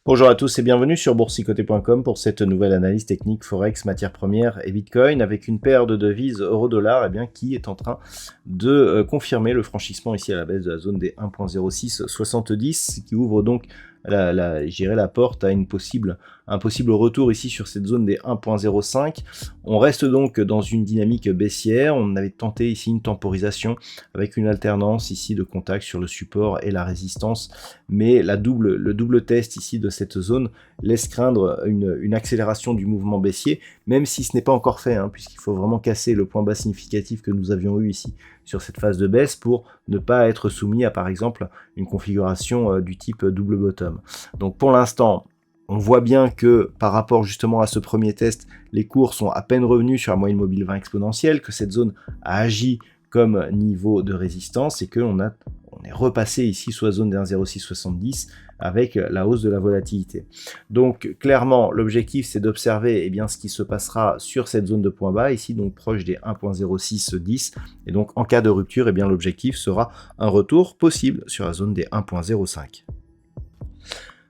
Bonjour à tous et bienvenue sur boursicoté.com pour cette nouvelle analyse technique Forex, matières premières et Bitcoin avec une paire de devises euro-dollar qui est en train de confirmer le franchissement ici à la baisse de la zone des 1.0670 qui ouvre donc la porte à un possible retour ici sur cette zone des 1.05. On reste donc dans une dynamique baissière. On avait tenté ici une temporisation avec une alternance ici de contact sur le support et la résistance, mais le double test ici de cette zone laisse craindre une accélération du mouvement baissier, même si ce n'est pas encore fait, puisqu'il faut vraiment casser le point bas significatif que nous avions eu ici sur cette phase de baisse pour ne pas être soumis à par exemple une configuration du type double bottom. Donc pour l'instant, on voit bien que par rapport justement à ce premier test, les cours sont à peine revenus sur la moyenne mobile 20 exponentielle, que cette zone a agi comme niveau de résistance et qu'on est repassé ici sous la zone des 1.0670 avec la hausse de la volatilité. Donc clairement, l'objectif c'est d'observer ce qui se passera sur cette zone de point bas, ici donc proche des 1.0610, et donc en cas de rupture, l'objectif sera un retour possible sur la zone des 1.05.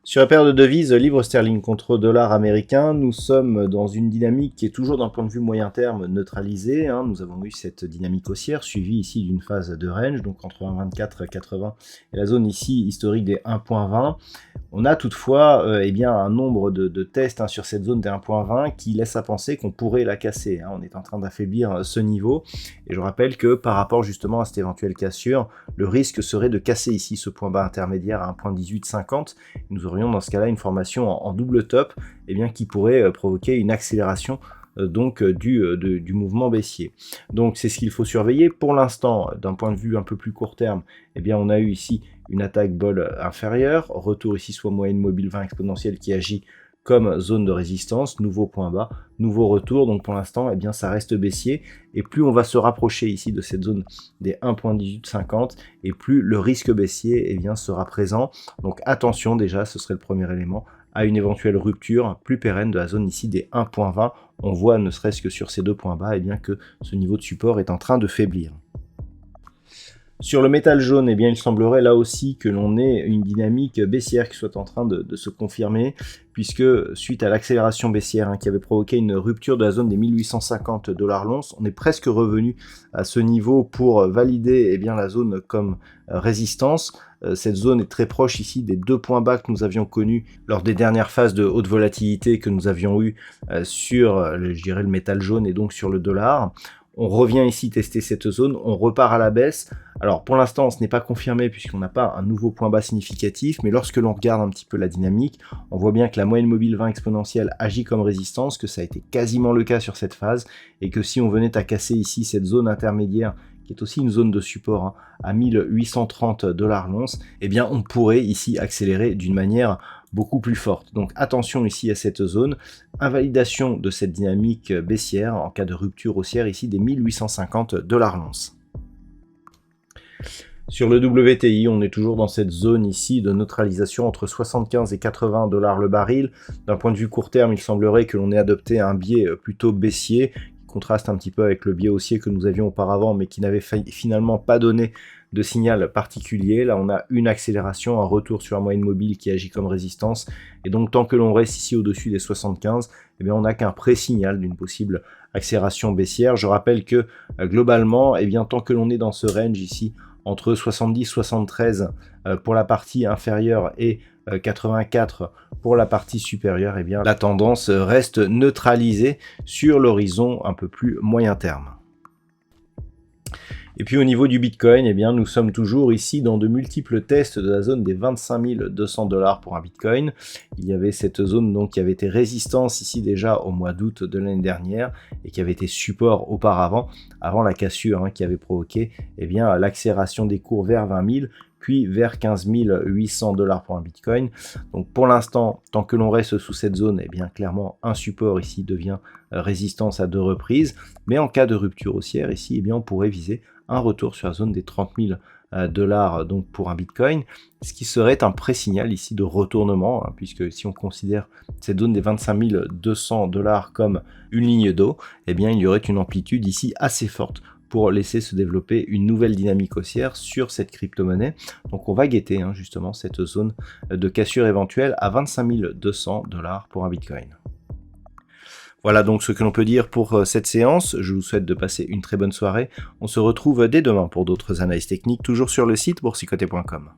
Sur la paire de devises livre sterling contre dollar américain, nous sommes dans une dynamique qui est toujours d'un point de vue moyen terme neutralisée. Nous avons eu cette dynamique haussière suivie ici d'une phase de range, donc entre 1,2480 et la zone ici historique des 1,20. On a toutefois un nombre de tests sur cette zone des 1,20 qui laisse à penser qu'on pourrait la casser. On est en train d'affaiblir ce niveau et je rappelle que par rapport justement à cette éventuelle cassure, le risque serait de casser ici ce point bas intermédiaire à 1,1850. Nous aurions dans ce cas-là une formation en double top qui pourrait provoquer une accélération du mouvement baissier. Donc c'est ce qu'il faut surveiller. Pour l'instant, d'un point de vue un peu plus court terme, on a eu ici une attaque bol inférieure, retour ici soit moyenne mobile 20 exponentielle qui agit comme zone de résistance, nouveau point bas, nouveau retour. Donc pour l'instant, ça reste baissier. Et plus on va se rapprocher ici de cette zone des 1.1850, et plus le risque baissier sera présent. Donc attention déjà, ce serait le premier élément, à une éventuelle rupture plus pérenne de la zone ici des 1.20. On voit ne serait-ce que sur ces deux points bas, que ce niveau de support est en train de faiblir. Sur le métal jaune, il semblerait là aussi que l'on ait une dynamique baissière qui soit en train de se confirmer, puisque suite à l'accélération baissière qui avait provoqué une rupture de la zone des 1850 $ l'once, on est presque revenu à ce niveau pour valider la zone comme résistance. Cette zone est très proche ici des deux points bas que nous avions connus lors des dernières phases de haute volatilité que nous avions eu sur le métal jaune et donc sur le dollar. On revient ici tester cette zone, on repart à la baisse. Alors pour l'instant, ce n'est pas confirmé puisqu'on n'a pas un nouveau point bas significatif, mais lorsque l'on regarde un petit peu la dynamique, on voit bien que la moyenne mobile 20 exponentielle agit comme résistance, que ça a été quasiment le cas sur cette phase, et que si on venait à casser ici cette zone intermédiaire, qui est aussi une zone de support à 1830 $ l'once, on pourrait ici accélérer d'une manière beaucoup plus forte. Donc attention ici à cette zone, invalidation de cette dynamique baissière en cas de rupture haussière ici des 1850 $ l'once. Sur le WTI, on est toujours dans cette zone ici de neutralisation entre 75 et 80 $ le baril. D'un point de vue court terme, il semblerait que l'on ait adopté un biais plutôt baissier, contraste un petit peu avec le biais haussier que nous avions auparavant, mais qui n'avait finalement pas donné de signal particulier. Là, on a une accélération, un retour sur la moyenne mobile qui agit comme résistance, et donc tant que l'on reste ici au-dessus des 75, on n'a qu'un pré-signal d'une possible accélération baissière. Je rappelle que globalement, tant que l'on est dans ce range ici, entre 70-73 pour la partie inférieure et 84 pour la partie supérieure, la tendance reste neutralisée sur l'horizon un peu plus moyen terme. Et puis au niveau du Bitcoin, nous sommes toujours ici dans de multiples tests de la zone des 25 200 $ pour un Bitcoin. Il y avait cette zone qui avait été résistance ici déjà au mois d'août de l'année dernière et qui avait été support auparavant, avant la cassure qui avait provoqué l'accélération des cours vers 20 000. puis vers 15 800 $ pour un Bitcoin. Donc pour l'instant, tant que l'on reste sous cette zone, eh bien clairement un support ici devient résistance à 2 reprises, mais en cas de rupture haussière ici, eh bien on pourrait viser un retour sur la zone des 30 000 $ donc pour un Bitcoin, ce qui serait un pré-signal ici de retournement, puisque si on considère cette zone des 25 200 $ comme une ligne d'eau, eh bien il y aurait une amplitude ici assez forte pour laisser se développer une nouvelle dynamique haussière sur cette crypto-monnaie. Donc on va guetter justement cette zone de cassure éventuelle à 25 200 $ pour un Bitcoin. Voilà donc ce que l'on peut dire pour cette séance. Je vous souhaite de passer une très bonne soirée. On se retrouve dès demain pour d'autres analyses techniques, toujours sur le site boursicoté.com.